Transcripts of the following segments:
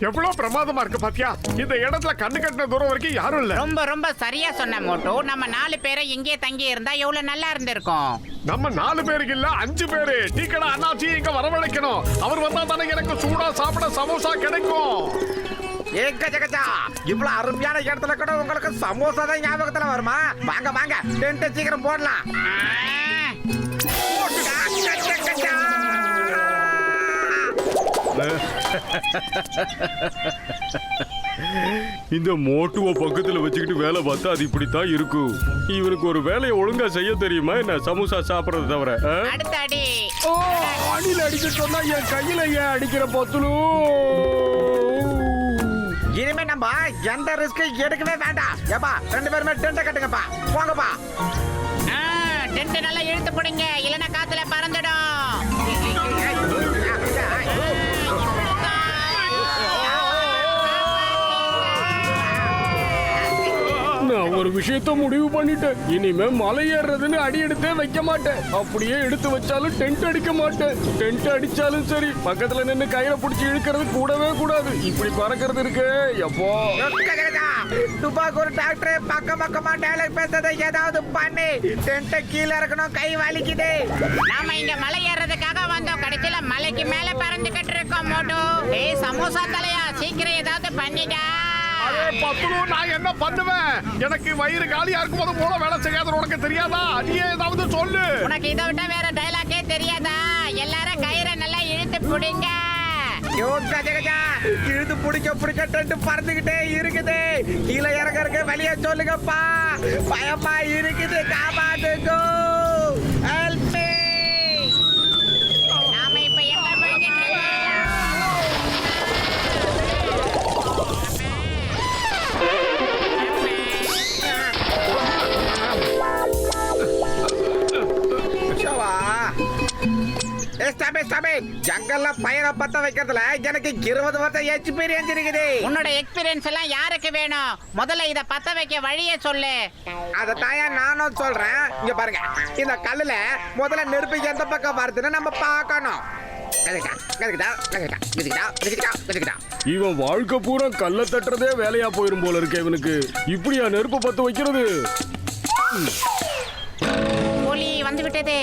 எவ்வளவு பிரமாதமா இருக்கு பாத்தியா? இந்த இடத்துல கண்ணு கட்டின தூரம் வரைக்கும் யாரும் இல்ல. ரொம்ப ரொம்ப சரியா சொன்ன மோட்டு. நம்ம 4 பேரும் இங்கே தங்கி இருந்தா எவ்வளவு நல்லா இருந்திருக்கும். நம்ம 4 பேருக்கு இல்ல 5 பேரு. டீ கடை அண்ணாச்சி இங்க வரவழைக்கணும். அவர் வந்தா தானே எனக்கு சூடா சாப்பிட சமோசா கிடைக்கும். இவ்வளவு அருமையான இடத்துல கூட உங்களுக்கு சமோசா தான் ஞாபகத்துல வருமா? வாங்க வாங்க, டென்ட் சீக்கிரம் போடலாம். இந்த மோட்டுவ பக்கத்துல வச்சுக்கிட்டு வேலை பார்த்தா அது இப்படித்தான் இருக்கும். இவருக்கு ஒரு வேலையை ஒழுங்கா செய்ய தெரியுமா என்ன? சமோசா சாப்பிடறது தவிர. அடுத்த அடி. அடியில் அடிக்க சொன்னா என் கையில ஏன் அடிக்கிற பத்துலு? இனிமே நம்ம எந்த ரிஸ்க் எடுக்கவே வேண்டாம். ஏப்பா 2 பேருமே டென்ட் கட்டுங்கப்பா, போங்கப்பா. டென்ட் நல்லா இழுத்து போடுங்க, இல்லனா காத்துல பறந்துடும். நான் ஒரு விஷயத்த முடிவு பண்ணிட்டேன். இனிமே மலை ஏறுறதுன்னு அடி எடுத்தே வைக்க மாட்டேன். அப்படியே எடுத்து வச்சாலும் டென்ட் அடிக்க மாட்டேன். டென்ட் அடிச்சாலும் சரி, பக்கத்துல நின்னு கயிறை பிடிச்சி இழுக்கிறது கூடவே கூடாது. இப்படி பறக்கிறது இருக்கு எப்போ. துபாக்கு ஒரு டாக்டர் பக்கமா டயலாக் பேசுறதை ஏதாவது பண்ணி டென்ட் கீழே இறக்கணும், கை வலிக்குது. நாம இங்க மலை ஏறதுக்காக வந்தோம், கடைசியில மலைக்கு மேல பறந்துகிட்டு இருக்கோம் மோட்டு. ஏய் சமோசா தலையா, சீக்கிரம் ஏதாவது பண்ணிடா. பத்துலு, நான் என்ன பண்ணுவேன்? எனக்கு வயிறு காலியா இருக்கும் போது போல வேலை செய்யாத உனக்கு தெரியாதா? நீயே ஏதாவது சொல்லு. உனக்கு இதை விட்டா வேற டைலாக்கே தெரியாதா? எல்லாரும் கயிறை நல்லா இழுத்து பிடிங்க. இழுத்து பிடிக்க டென்ட் பறந்துகிட்டே இருக்குது. கீழே இறங்க வழிய சொல்லுங்கப்பா, பயமா இருக்குது, காப்பாத்துக்கோ. Help me. நாம இப்ப எங்க போய்கிட்டு இருக்கோம்? ஜங்கல்ல பயிரை பத்த வைக்கிறதுல எனக்கு 20 வருஷம் எக்ஸ்பீரியன்ஸ் இருக்குது. உன்னோட எக்ஸ்பீரியன்ஸ் எல்லாம் யாருக்கு வேணும்? முதல்ல இத பத்த வைக்க வழியை சொல்லு. அத தாயா நானும் சொல்றேன். இங்க பாருங்க, இந்த கல்லுல முதல்ல நெருப்பு எந்த பக்கம் வருதுன்னு நம்ம பார்க்கணும். இவன் வாழ்க்கை பூரா கல்ல தட்டுறதே வேலையா போயிரும் போல இருக்கு இவனுக்கு. இப்படியா நெருப்பு பத்த வைக்கிறது? ஒலி வந்து விட்டதே.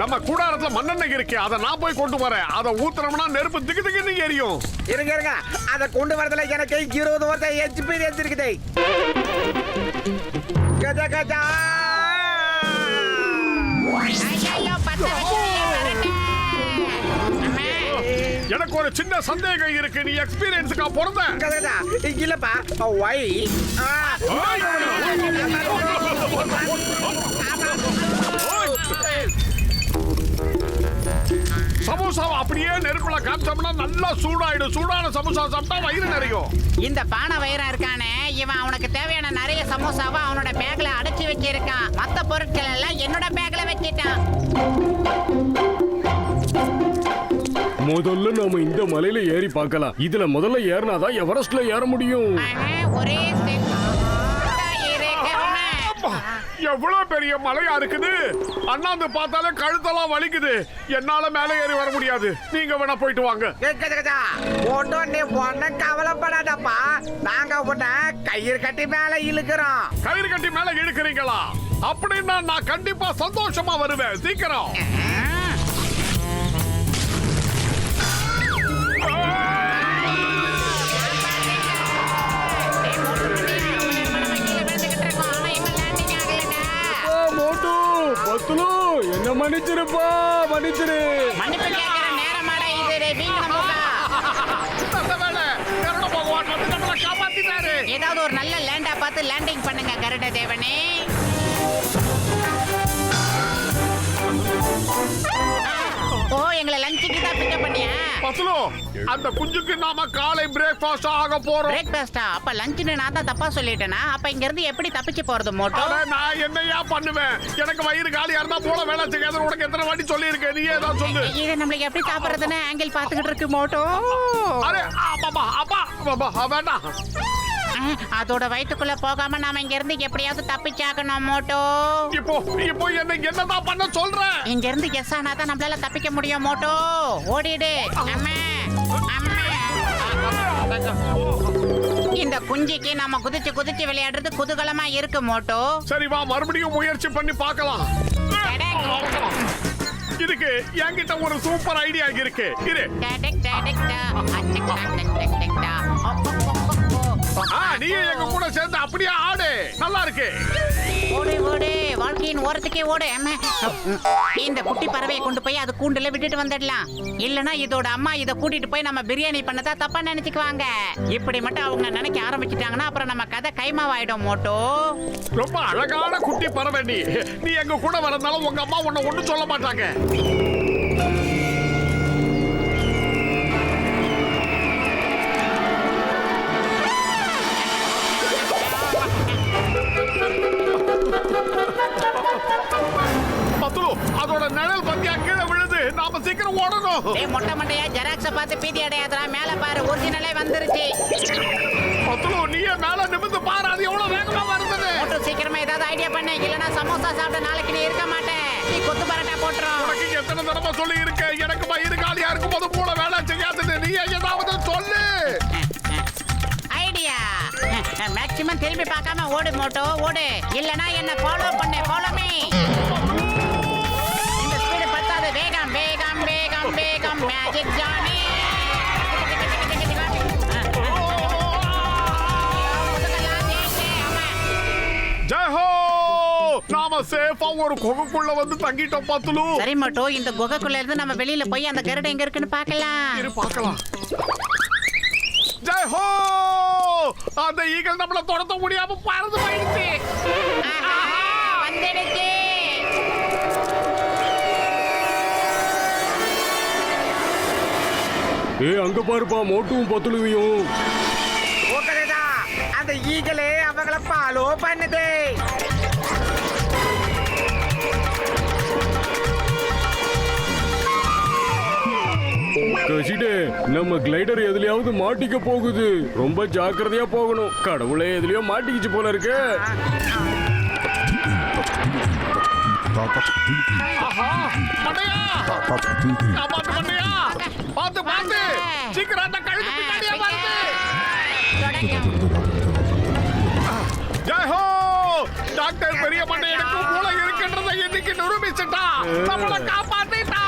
நம்ம கூடாரத்துல மண்ணெண்ணெய் இருக்கு, அதை நான் போய் கொண்டு வரேன். அதை ஊத்துறோம்னா நெருப்பு திக்கு திக்குன்னு எரியும். இருங்க, அதை கொண்டு வரதுல எனக்கு 20 வருஷம் எக்ஸ்பீரியன்ஸ் இருக்குது. கஜா கஜா. ஐயோ, பத்த வச்சு எனக்கு ஒரு சின்ன சந்தேகம் இருக்கு. நீ எக்ஸ்பீரியன்ஸுக்கா பிறந்த? இல்லப்பா, வை. சமோசாவை அப்படியே நெருப்புல காமிச்சோம்னா நல்லா சூடாயிடும். சூடான சமோசா சாப்பிட்டா வயிறு நிறையும். இந்த பானை வயிறா இருக்கானே இவன், அவனுக்கு தேவையான நிறைய சமோசாவை அவனோட பேக்ல அடைச்சு வச்சிருக்கான். மத்த பொருட்கள் எல்லாம் என்னோட பேக்ல வச்சிட்டான். முதல்ல நாம இந்த மலையில ஏறி பார்க்கலாம். இதுல முதல்ல ஏறினாதான் எவரெஸ்ட்ல ஏற முடியும். ஒரே எவ்வளவு பெரிய மலையா இருக்குது. அண்ணாந்து பார்த்தாலே கழுத்தெல்லாம் வலிக்குது. என்னால மேலே ஏறி வர முடியாது. நீங்க வேணா போயிட்டு வாங்க. நீ ஒன்ன கவலைப்படாதப்பா, நாங்க உன்னை கயிறு கட்டி மேல இழுக்கிறோம். கயிறு கட்டி மேல இழுக்கிறீங்களா? அப்படின்னா நான் கண்டிப்பா சந்தோஷமா வருவேன். சீக்கிரம். மோட்டு பத்துலு, என்ன மன்னிச்சிருப்பா, மன்னிச்சிரு. மன்னிப்பு கேட்கிற நேரமாடா இது. வீங்கன மூக்கா. ஏதாவது ஒரு நல்ல லேண்டா பார்த்து லேண்டிங் பண்ணுங்க கருட தேவனே. ஓ, எங்களை லஞ்சுக்கு தான் பிக்கப் பண்ணியா? பத்துலு, அந்த குஞ்சுக்கு நாம காலை பிரேக்ஃபாஸ்ட் ஆக போறோம். பிரேக்ஃபாஸ்டா? அப்ப லஞ்சுன்னு நான் தான் தப்பா சொல்லிட்டேனா? அப்ப இங்க இருந்து எப்படி தப்பிச்சு போறது மோட்டோ? நான் என்னையா பண்ணுவேன்? எனக்கு வயிறு காலியா இருந்தா போல வேலை செய்யாத உனக்கு எத்தனை வாட்டி சொல்லி இருக்கேன். நீயே தான் சொல்லு. இது நம்மளுக்கு எப்படி சாப்பிடுறதுன்னு ஆங்கிள் பாத்துக்கிட்டு இருக்கு மோட்டோ. அரே அப்பா வேண்டாம். அதோட வயிற்றுக்குள்ள போகாம நாம இங்க இருந்து எப்படியாவது தப்பிச்சாகணும் மோட்டோ. இப்போ என்னதான் பண்ண சொல்ற? இங்க இருந்து எஸ் ஆனாதான் நம்மளால தப்பிக்க முடியும் மோட்டோ. ஓடிடு. அம்மா அம்மா. இந்த குஞ்சிக்கு நம்ம குதிச்சு குதிச்சு விளையாடுறது குதூகலமா இருக்கு மோட்டோ. சரி வா மறுபடியும் முயற்சி பண்ணி பார்க்கலாம். இதுக்கு என்கிட்ட ஒரு சூப்பர் ஐடியா இருக்கு. இரு. நீ எங்க கூட சேர்ந்து அப்படியே ஆடு. நல்லா இருக்கு. ஓடு ஓடு, வாழ்க்கையின் ஓரத்துக்கே ஓடு. இந்த குட்டி பறவையை கொண்டு போய் அது கூண்டுல விட்டுட்டு வந்துடலாம். இல்லனா இதோட அம்மா இத கூட்டிட்டு போய் நம்ம பிரியாணி பண்ணதா தப்பா நினைச்சுக்குவாங்க. இப்படி மட்டும் அவங்க நினைக்க ஆரம்பிச்சிட்டாங்கன்னா அப்புறம் நம்ம கதை கைமாவாயிடும் மோட்டோ. ரொம்ப அழகான குட்டி பறவை நீ. நீ எங்க கூட வரதுனால உங்க அம்மா உன்னை ஒண்ணும் சொல்ல மாட்டாங்க. அதோட நிழல் பத்தியா கீழே விழுது. நாம சீக்கிரம் ஓடணும். டேய் மொட்டை மண்டையா, ஜெராக்ஸ பார்த்து பீதி அடையாதடா. மேல பாரு, ஒரிஜினலே வந்துருச்சு. பத்துலு நீயே மேல நிமிந்து பாரு, அது எவ்வளவு வேகமா வருது. மோட்டோ சீக்கிரமா ஏதாவது ஐடியா பண்ணு, இல்லனா சமோசா சாப்பிட்ட நாளைக்கு நீ இருக்க மாட்டேன். நீ கொத்து பரோட்டா போட்டுறோம். உனக்கு எத்தனை தடவை சொல்லி இருக்க, எனக்கு வயிறு காலியா இருக்கும் போது மூளை வேலை செய்யாதுன்னு. நீ ஏதாவது சொல்லு. ஐடியா. மேக்ஸிமம் திரும்பி பார்க்காம ஓடு மோட்டோ, ஓடு. இல்லனா என்ன ஃபாலோ பண்ணு, ஃபாலோ மீ. இந்த ஸ்பீடு பத்தாது. வேகம் வேகம் வேகம் வேகம், மேஜிக் ஜானி. ஜெய் ஹோ! நாம சேஃபா ஒரு குகைக்குள்ள வந்து தங்கிட்டோம் பத்துலு. சரி மோட்டோ, இந்த குகைக்குள்ள இருந்து நம்ம வெளியில போய் அந்த கருடு எங்க இருக்குன்னு பார்க்கலாம். இரு பார்க்கலாம். ஜெய் ஹோ! அந்த ஈகிள் நம்மள தொடத்த முடியாம பறந்து போயிடுச்சு. வந்துடுச்சு. அங்க பாருப்பா, மோட்டுவும் பத்துலுவையும். ஓகேடா, அந்த ஈகிளே அவங்கள ஃபாலோ பண்ணுது. கசிடே, நம்ம கிளைடர் எதுலயாவது மாட்டிக்க போகுது. ரொம்ப ஜாக்கிரதையா போகணும். கடவுளே, எதுலயோ மாட்டிக்கிச்சு போல இருக்கு. ஆஹா, மண்டையா! காப்பாத்து மண்டையா! பாத்து பாத்து! சீக்கிரம் அந்த கழுத்து பின்னாடியே வருது. ஜெய் ஹோ! டாக்டர் பெரிய மண்டையனுக்கு மூளை இருக்கின்றதை இன்னைக்கு நிரூபிச்சுட்டா. நம்மள காப்பாத்திட்டா.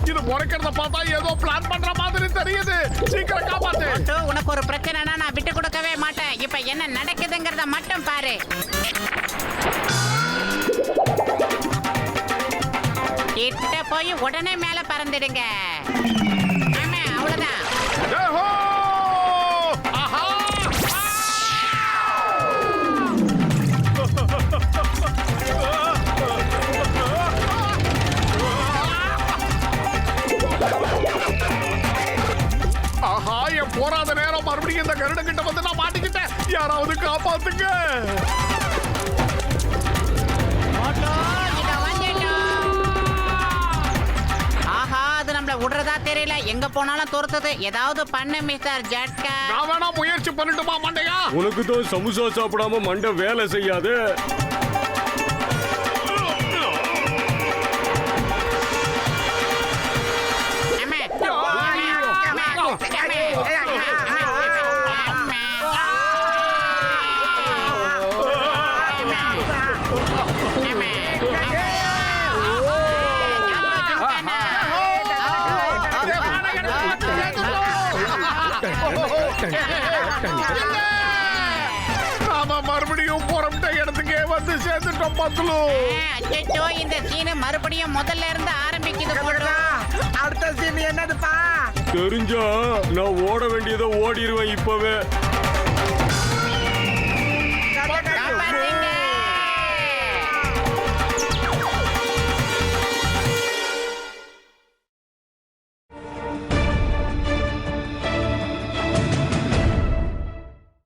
இது முறைக்கிறத பார்த்தா ஏதோ பிளான் பண்ற மாதிரி தெரியுது. சீக்கிரம் காப்பாத்து. உனக்கு ஒரு பிரச்சனைனா நான் விட்டு கொடுக்கவே மாட்டேன். இப்ப என்ன நடக்குதுங்கறத மட்டும் பாரு. கிட்ட போய் உடனே மேல பறந்துடுங்க. ஆமா, அவ்வளவுதான். ஆஹா, என் போராத நேரம் மறுபடியும் இந்த கருட கிட்ட வந்து நான் மாட்டிக்கிட்டேன். யாராவது காப்பாத்துங்க. ஆஹா, அது நம்மள விடுறதா தெரியல. எங்க போனாலும் துரத்துது. ஏதாவது பண்ணு மிஸ்டர் ஜட்கா. நான் வேணா முயற்சி பண்ணட்டுமா மண்டையா? உனக்கு தான் சமோசா சாப்பிடாம மண்டை வேலை செய்யாது. நாம மறுபடியும் புறப்பட்ட இடத்துக்கே வந்து சேர்ந்துட்டோம் பத்துலு. அச்சோ, இந்த சீன் மறுபடியும் முதல்ல இருந்து ஆரம்பிக்குது. அடுத்த சீன் என்னதுப்பா? தெரிஞ்சா நான் ஓட வேண்டியதை ஓடிடுவேன் இப்பவே.